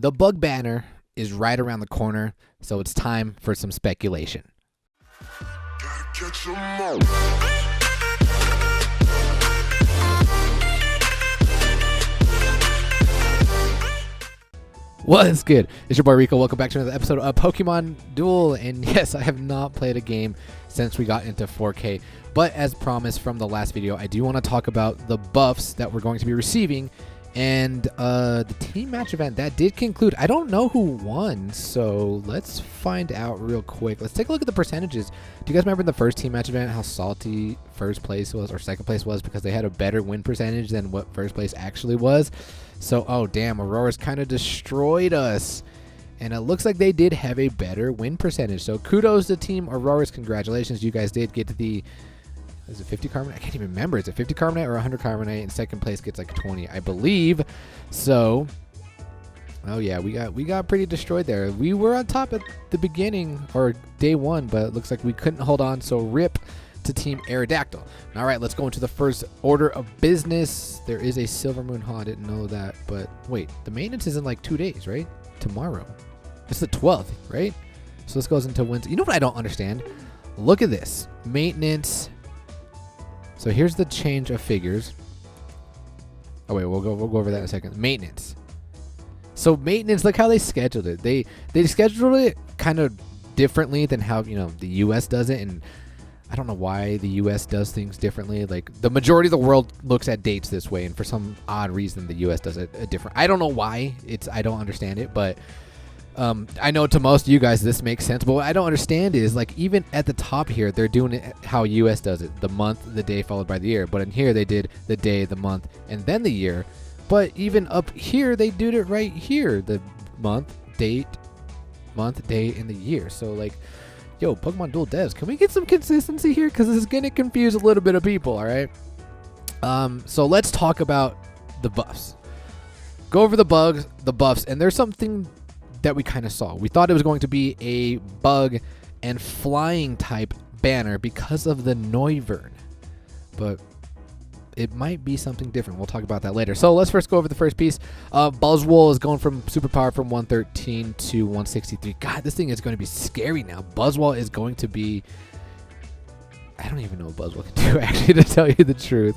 The bug banner is right around the corner, so it's time for some speculation. What's good? It's your boy Rico. Welcome back to another episode of Pokemon Duel. And yes, I have not played a game since we got into 4K. But as promised from the last video, I do want to talk about the buffs that we're going to be receiving and the team match event that did conclude. I don't know who won, so let's find out real quick. Let's take a look at the percentages. Do you guys remember in the first team match event how salty first place was or second place was because they had a better win percentage than what first place actually was? So, oh damn, Aurora's kind of destroyed us. And it looks like they did have a better win percentage. So kudos to Team Aurora's. Congratulations. You guys did get to the... Is it 50 Carbonite? I can't even remember. Is it 50 Carbonite or 100 Carbonite? And second place gets like 20, I believe. So, oh yeah, we got pretty destroyed there. We were on top at the beginning, or day one, but it looks like we couldn't hold on. So rip to Team Aerodactyl. All right, let's go into the first order of business. There is a Silver Moon Haw. I didn't know that, but wait, the maintenance is in like 2 days, right? Tomorrow. It's the 12th, right? So this goes into Wednesday. You know what I don't understand? Look at this. Maintenance. So here's the change of figures. Oh wait, we'll go over that in a second. Maintenance. So maintenance, look how they scheduled it. They scheduled it kind of differently than how, you know, the US does it, and I don't know why the US does things differently. Like the majority of the world looks at dates this way, and for some odd reason the US does it a different. I don't know why. I don't understand it, but I know to most of you guys this makes sense, but what I don't understand is, like, even at the top here, they're doing it how US does it. The month, the day, followed by the year. But in here, they did the day, the month, and then the year. But even up here, they did it right here. The month, day, and the year. So, like, yo, Pokemon Duel devs, can we get some consistency here? Because this is going to confuse a little bit of people, all right? So let's talk about the buffs. Go over the buffs, and there's something that we kind of saw. We thought it was going to be a bug and flying type banner because of the Noivern, but it might be something different. We'll talk about that later. So let's first go over the first piece. Buzzwole is going from superpower from 113 to 163. God, this thing is going to be scary now. Buzzwole is going to be... I don't even know what Buzzwole can do, actually, to tell you the truth.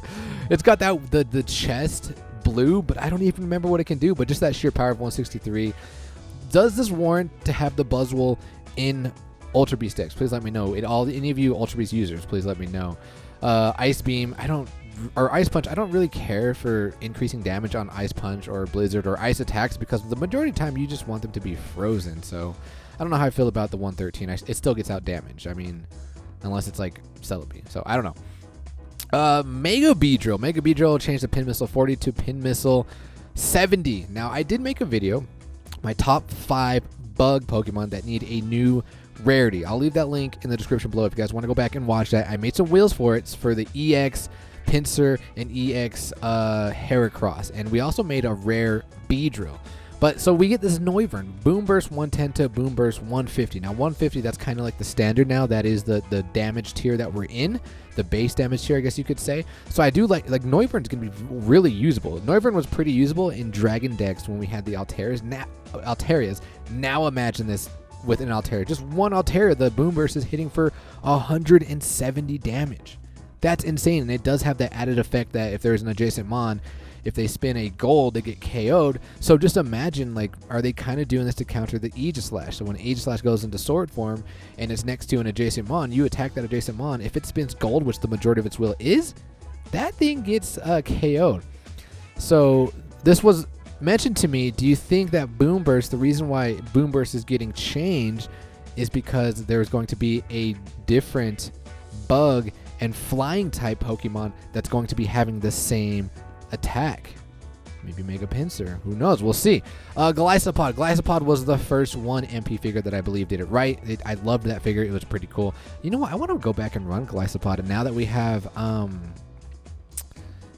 It's got that the chest blue, but I don't even remember what it can do. But just that sheer power of 163. Does this warrant to have the Buzzwole in Ultra Beast decks? Please let me know. Any of you Ultra Beast users, please let me know. Ice Beam, or Ice Punch, I don't really care for increasing damage on Ice Punch or Blizzard or Ice attacks because the majority of the time you just want them to be frozen. So I don't know how I feel about the 113. It still gets out damage. I mean, unless it's like Celebi. So I don't know. Mega Beedrill. Mega Beedrill changed the Pin Missile 40 to Pin Missile 70. Now I did make a video. My top 5 bug Pokemon that need a new rarity. I'll leave that link in the description below if you guys want to go back and watch that. I made some wheels for it. It's for the EX Pinsir and EX Heracross. And we also made a rare Beedrill. But so we get this Noivern, Boom Burst 110 to Boom Burst 150. Now 150, that's kind of like the standard now. That is the damage tier that we're in. The base damage tier, I guess you could say. So I do like Noivern's going to be really usable. Noivern was pretty usable in Dragon decks when we had the Altarias. Now imagine this with an Altaria. Just one Altaria, the Boom Burst is hitting for 170 damage. That's insane, and it does have that added effect that if there's an adjacent Mon, if they spin a gold, they get KO'd. So just imagine, like, are they kind of doing this to counter the Aegislash? So when Aegislash goes into sword form and it's next to an adjacent Mon, you attack that adjacent Mon. If it spins gold, which the majority of its will is, that thing gets KO'd. So this was mentioned to me. Do you think that Boom Burst, the reason why Boom Burst is getting changed is because there's going to be a different bug and flying type Pokemon that's going to be having the same attack? Maybe Mega Pinsir. Who knows? We'll see. Golisopod. Golisopod was the first 1 MP figure that I believe did it right. I loved that figure. It was pretty cool. You know what? I want to go back and run Golisopod. And now that we have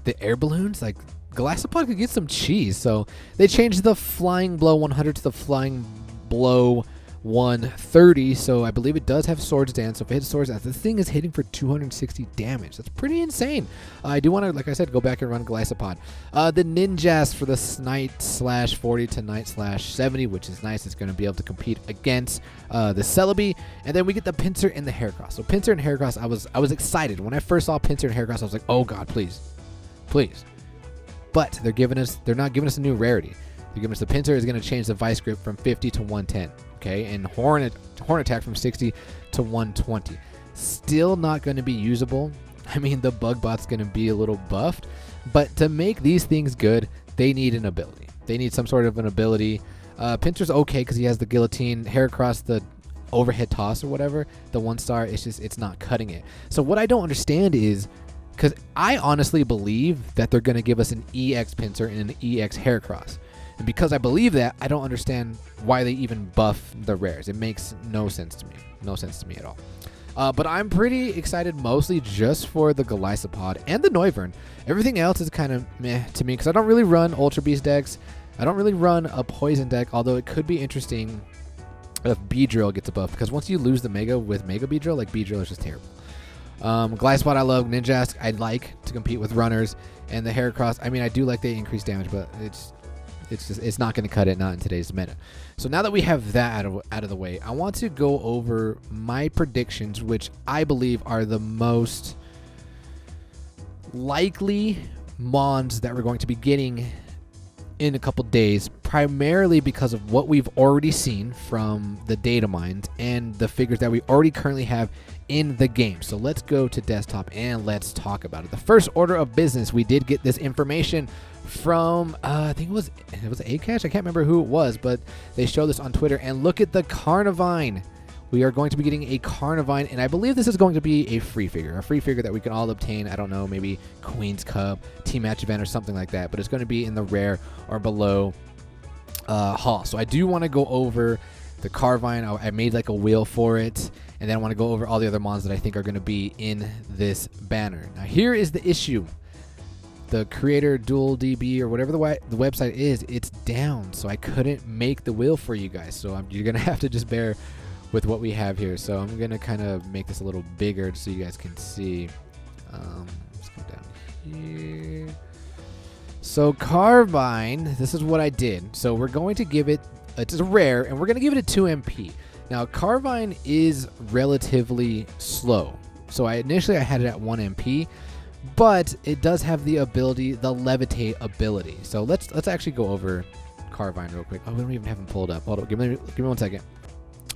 the air balloons, like, Golisopod could get some cheese. So they changed the Flying Blow 100 to the Flying Blow 130, so I believe it does have Swords Dance. So if it hits Swords Dance, this thing is hitting for 260 damage. That's pretty insane. I do want to, like I said, go back and run Glycopod. The Ninjas for the Knight /40 to Knight /70, which is nice. It's going to be able to compete against the Celebi. And then we get the Pinsir and the Heracross. So Pinsir and Heracross, I was excited. When I first saw Pinsir and Heracross, I was like, oh god, please. Please. But they're not giving us a new rarity. They're giving us the Pinsir is going to change the Vice Grip from 50 to 110. Okay, and Horn Attack from 60 to 120. Still not going to be usable. I mean, the Bug Bot's going to be a little buffed, but to make these things good, they need an ability. They need some sort of an ability. Pinsir's okay because he has the Guillotine. Heracross, the Overhead Toss or whatever, the 1-star, it's not cutting it. So what I don't understand is, because I honestly believe that they're going to give us an EX Pinsir and an EX Heracross. And because I believe that, I don't understand why they even buff the rares. It makes no sense to me. No sense to me at all. But I'm pretty excited mostly just for the Glycopod and the Noivern. Everything else is kind of meh to me because I don't really run Ultra Beast decks. I don't really run a Poison deck, although it could be interesting if Beedrill gets a buff. Because once you lose the Mega with Mega Beedrill, like Beedrill is just terrible. Glycopod I love. Ninjask I like to compete with runners. And the Heracross, I mean, I do like the increased damage, but it's not going to cut it, not in today's meta. So now that we have that out of the way, I want to go over my predictions, which I believe are the most likely mons that we're going to be getting in a couple days, primarily because of what we've already seen from the data mines and the figures that we already currently have in the game. So let's go to desktop and let's talk about it. The first order of business, we did get this information from I think it was Acash. I can't remember who it was, but they showed this on Twitter. And look at the Carnivine. We are going to be getting a Carnivine, and I believe this is going to be a free figure that we can all obtain. I don't know, maybe Queen's Cup, Team Match Event, or something like that. But it's going to be in the rare or below haul. So I do want to go over the Carnivine. I made like a wheel for it, and then I want to go over all the other mons that I think are going to be in this banner. Now here is the issue. The creator Duel DB or whatever the website is, it's down, so I couldn't make the wheel for you guys. So you're gonna have to just bear with what we have here. So I'm gonna kind of make this a little bigger so you guys can see. Let's go down here. So Carnivine, this is what I did. So we're going to give it, it's a rare, and we're gonna give it a 2 MP. Now Carnivine is relatively slow. So initially I had it at 1 MP. But it does have the ability, the Levitate ability. So let's actually go over Carnivine real quick. Oh, we don't even have him pulled up. Hold on, give me 1 second.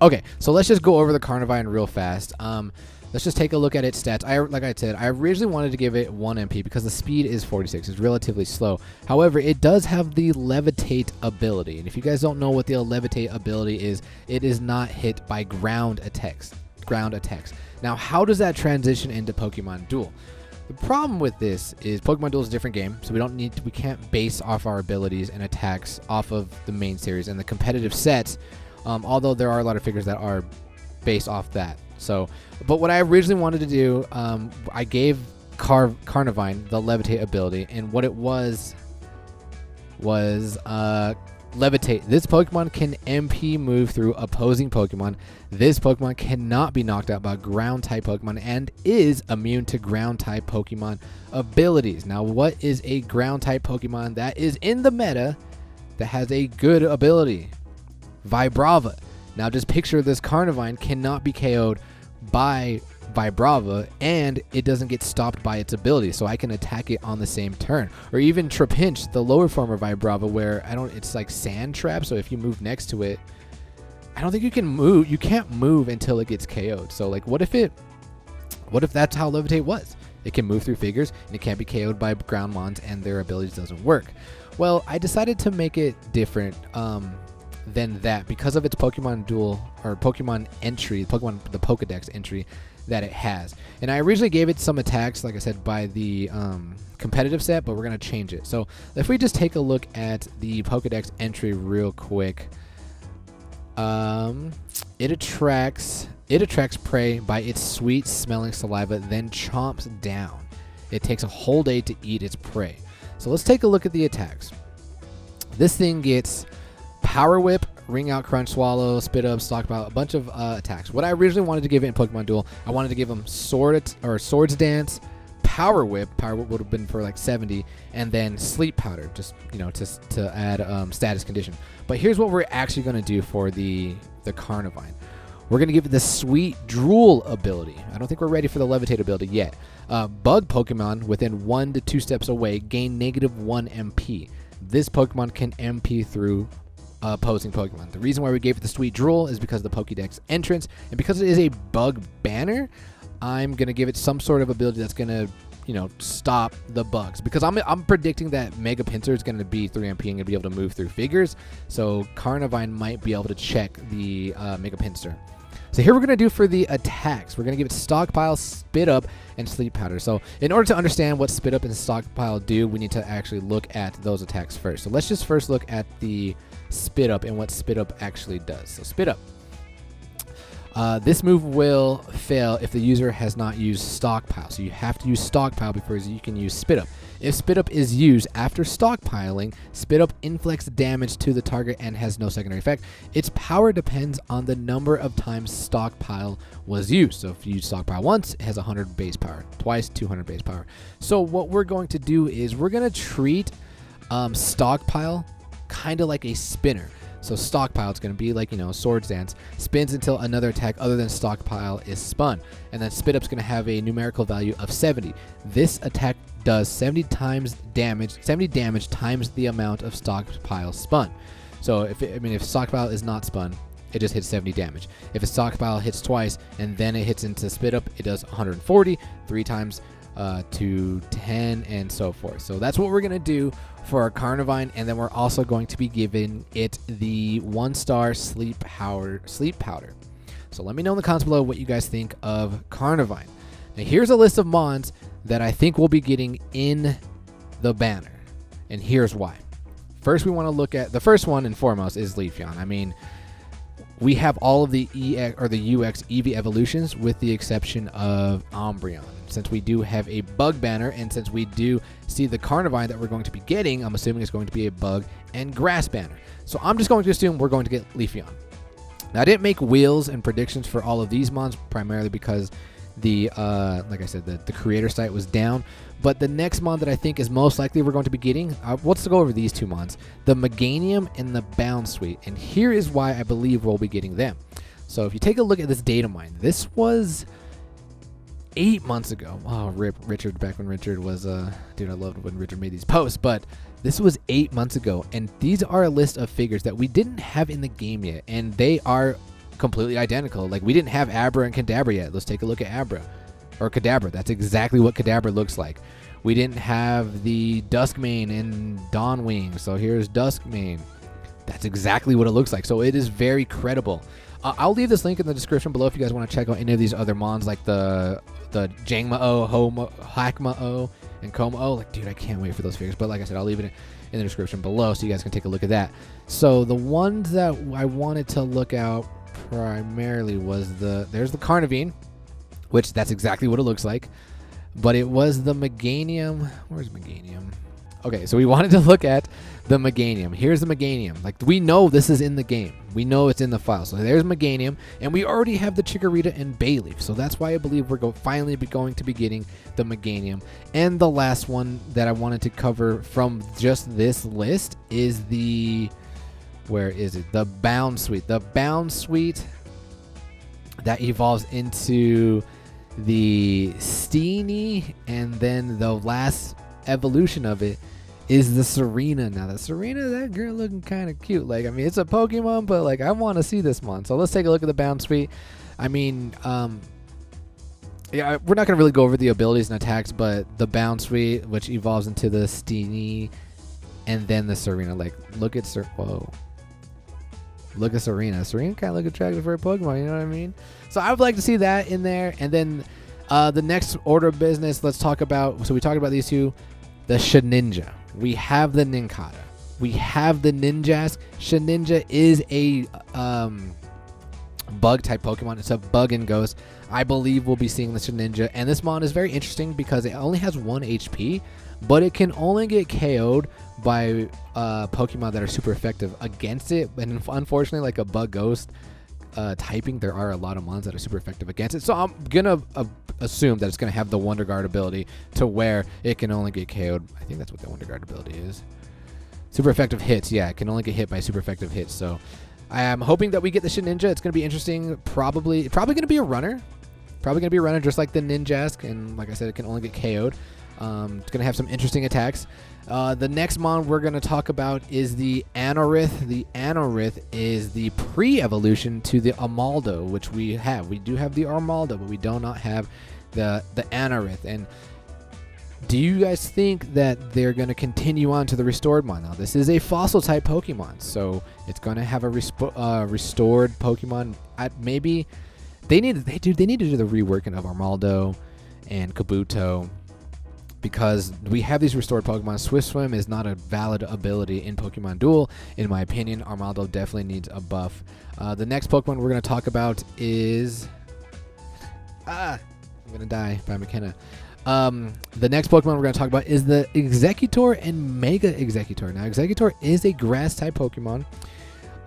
Okay, so let's just go over the Carnivine real fast. Let's just take a look at its stats. Like I said, I originally wanted to give it 1 MP because the speed is 46. It's relatively slow. However, it does have the Levitate ability. And if you guys don't know what the Levitate ability is, it is not hit by ground attacks. Now, how does that transition into Pokemon Duel? The problem with this is Pokemon Duel is a different game, so we can't base off our abilities and attacks off of the main series and the competitive sets, although there are a lot of figures that are based off that. So, but what I originally wanted to do, I gave Carnivine the Levitate ability, and what it was Levitate. This Pokemon can MP move through opposing Pokemon. This Pokemon cannot be knocked out by ground-type Pokemon and is immune to ground-type Pokemon abilities. Now, what is a ground-type Pokemon that is in the meta that has a good ability? Vibrava. Now, just picture this Carnivine cannot be KO'd by Vibrava, and it doesn't get stopped by its ability, so I can attack it on the same turn. Or even Trapinch, the lower form of Vibrava, where it's like Sand Trap, so if you move next to it, I don't think you can move. You can't move until it gets KO'd. So like, what if that's how Levitate was? It can move through figures, and it can't be KO'd by ground mons, and their abilities doesn't work. Well, I decided to make it different than that because of its Pokemon Duel or Pokemon entry, the Pokedex entry that it has. And I originally gave it some attacks, like I said, by the competitive set, but we're going to change it. So if we just take a look at the Pokedex entry real quick, it attracts prey by its sweet smelling saliva, then chomps down. It takes a whole day to eat its prey. So let's take a look at the attacks. This thing gets Power Whip, Ring Out, Crunch, Swallow, Spit Up, Stockpile, a bunch of attacks. What I originally wanted to give it in Pokemon Duel, I wanted to give him Swords Dance, Power Whip. Power Whip would have been for like 70, and then Sleep Powder, just to add status condition. But here's what we're actually going to do for the Carnivine. We're going to give it the sweet Drool ability. I don't think we're ready for the Levitate ability yet. Bug Pokemon within 1 to 2 steps away gain -1 MP. This Pokemon can MP through opposing Pokemon. The reason why we gave it the sweet Drool is because of the Pokédex entrance, and because it is a bug banner, I'm going to give it some sort of ability that's going to stop the bugs, because I'm predicting that Mega Pinsir is going to be 3 MP and going to be able to move through figures, so Carnivine might be able to check the Mega Pinsir. So here we're going to do for the attacks. We're going to give it Stockpile, Spit Up, and Sleep Powder. So in order to understand what Spit Up and Stockpile do, we need to actually look at those attacks first. So let's just first look at the Spit Up and what Spit Up actually does. So Spit Up. This move will fail if the user has not used Stockpile. So you have to use Stockpile before you can use Spit Up. If Spit Up is used after stockpiling, Spit Up inflicts damage to the target and has no secondary effect. Its power depends on the number of times Stockpile was used. So if you use Stockpile once, it has 100 base power. Twice, 200 base power. So what we're going to do is we're going to treat Stockpile kind of like a spinner. So Stockpile, it's going to be like, Swords Dance, spins until another attack other than Stockpile is spun. And then Spit Up's going to have a numerical value of 70. This attack does 70 damage times the amount of Stockpile spun. So if Stockpile is not spun, it just hits 70 damage. If a Stockpile hits twice and then it hits into Spit Up, it does 140, 3 times to 10, and so forth. So that's what we're going to do for our Carnivine, and then we're also going to be giving it the 1-star Sleep Powder. So let me know in the comments below what you guys think of Carnivine. Now here's a list of mons that I think we'll be getting in the banner, and here's why. First, we want to look at the first one and foremost is Leafeon. I mean, we have all of the EX or the UX EV evolutions with the exception of Umbreon. Since we do have a bug banner, and since we do see the Carnivine that we're going to be getting, I'm assuming it's going to be a bug and grass banner. So I'm just going to assume we're going to get Leafeon. Now I didn't make wheels and predictions for all of these mons primarily because the like I said, the creator site was down. But the next mon that I think is most likely we're going to be getting, let's go over these two mons, the Meganium and the Bound Suite. And here is why I believe we'll be getting them. So if you take a look at this data mine, this was 8 months ago. Oh, rip Richard, back when Richard was, dude, I loved when Richard made these posts, but this was 8 months ago, and these are a list of figures that we didn't have in the game yet, and they are completely identical. Like, we didn't have Abra and Kadabra yet. Let's take a look at Abra, or Kadabra. That's exactly what Kadabra looks like. We didn't have the Duskmane and Dawnwing, so here's Duskmane. That's exactly what it looks like, so it is very credible. I'll leave this link in the description below if you guys want to check out any of these other mons, like the Jangma-O, Hakma-O, and Koma-O. Like, dude, I can't wait for those figures. But like I said, I'll leave it in the description below so you guys can take a look at that. So the ones that I wanted to look out primarily was there's the Carnivine, which that's exactly what it looks like. But it was the Meganium. Where's Meganium? Okay, so we wanted to look at the Meganium. Here's the Meganium. Like, we know this is in the game. We know it's in the file. So there's Meganium, and we already have the Chikorita and Bayleaf. So that's why I believe we're finally going to be getting the Meganium. And the last one that I wanted to cover from just this list is the, where is it? The Bound Suite. The Bound Suite that evolves into the Steenie, and then the last evolution of it is the Serena. Now the Serena, that girl looking kind of cute. Like, I mean, it's a Pokemon, but like, I want to see this one. So let's take a look at the Bound Suite. I mean, yeah, we're not gonna really go over the abilities and attacks, but the Bound Suite, which evolves into the Steenie, and then the Serena. Like, look at whoa. Look at Serena. Serena kind of look attractive for a Pokemon, you know what I mean? So I would like to see that in there. And then the next order of business, let's talk about, so we talked about these two, the Shedinja. We have the Nincada. We have the Ninjask. Shedinja is a bug type Pokemon. It's a bug and ghost. I believe we'll be seeing the Shedinja, and this mon is very interesting because it only has 1 HP, but it can only get KO'd by Pokemon that are super effective against it. And unfortunately, like a bug ghost typing, there are a lot of mons that are super effective against it. So I'm gonna assume that it's gonna have the Wonder Guard ability to where it can only get KO'd. I think that's what the Wonder Guard ability is. Super effective hits. Yeah, it can only get hit by super effective hits. So I'm hoping that we get the Shedinja. It's going to be interesting. Probably going to be a runner. Probably going to be a runner just like the Ninjask. And like I said, it can only get KO'd. It's going to have some interesting attacks. The next mon we're going to talk about is the Anorith. The Anorith is the pre-evolution to the Armaldo, which we have. We do have the Armaldo, but we do not have the Anorith. And do you guys think that they're going to continue on to the restored mon? Now, this is a fossil type Pokemon, so it's going to have a restored Pokemon. Maybe they need to do the reworking of Armaldo and Kabuto, because we have these restored Pokemon. Swift Swim is not a valid ability in Pokemon Duel, in my opinion. Armaldo definitely needs a buff. The next Pokemon we're going to talk about is I'm going to die by McKenna. The next Pokemon we're going to talk about is the Executor and Mega Executor. Now, Executor is a grass type Pokemon,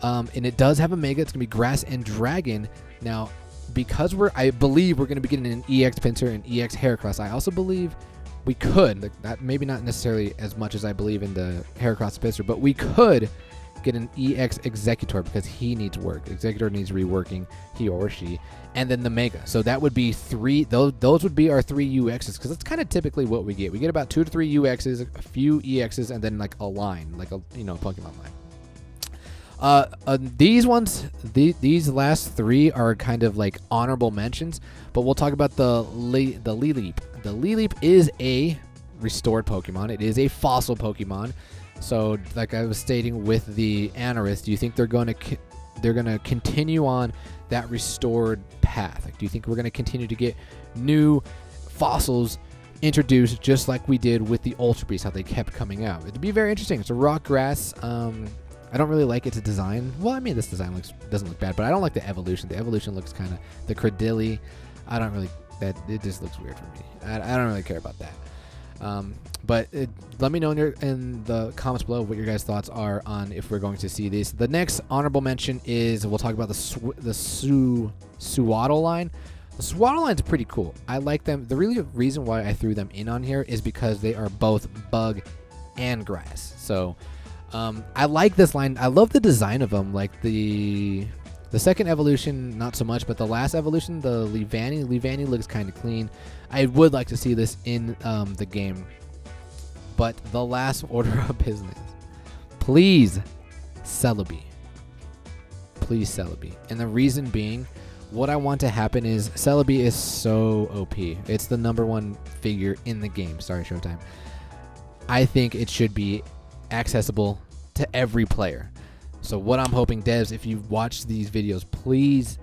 and it does have a Mega. It's going to be Grass and Dragon. Now, because I believe we're going to be getting an EX Pinsir and EX Heracross, I also believe we could, maybe not necessarily as much as I believe in the Heracross Pinsir, but we could get an EX Executor because he needs work. Executor needs reworking, he or she. And then the Mega. So that would be 3. Those would be our 3 UXs, because that's kind of typically what we get. We get about 2 to 3 UXs, a few EXs, and then like a line, like a Pokemon line. These ones, these last 3 are kind of like honorable mentions, but we'll talk about the Lileep. The Lileep is a restored Pokemon. It is a fossil Pokemon. So, like I was stating with the Anorith, do you think they're going to continue on that restored path? Like, do you think we're going to continue to get new fossils introduced just like we did with the Ultra Beasts, how they kept coming out? It'd be very interesting. It's a rock grass. I don't really like its design. Well, I mean, this design doesn't look bad, but I don't like the evolution. The evolution looks kind of the Credilli. I don't really. It just looks weird for me. I don't really care about that. But let me know in the comments below what your guys' thoughts are on if we're going to see these. The next honorable mention is we'll talk about the Suwaddle line. The Suwaddle line's pretty cool. I like them. The really reason why I threw them in on here is because they are both bug and grass. So I like this line. I love the design of them. Like the second evolution, not so much, but the last evolution, the Leavanny looks kind of clean. I would like to see this in the game. But the last order of business, please, Celebi. Please, Celebi. And the reason being, what I want to happen is Celebi is so OP. It's the #1 figure in the game. Sorry, Showtime. I think it should be accessible to every player. So what I'm hoping, devs, if you watch these videos, please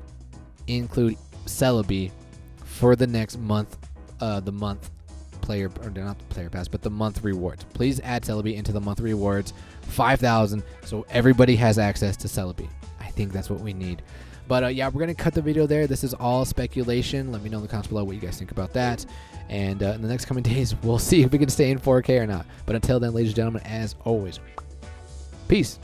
include Celebi for the next month, the month player, or not the player pass, but the month rewards. Please add Celebi into the month rewards, 5,000, so everybody has access to Celebi. I think that's what we need. But yeah, we're going to cut the video there. This is all speculation. Let me know in the comments below what you guys think about that. And in the next coming days, we'll see if we can stay in 4K or not. But until then, ladies and gentlemen, as always, peace.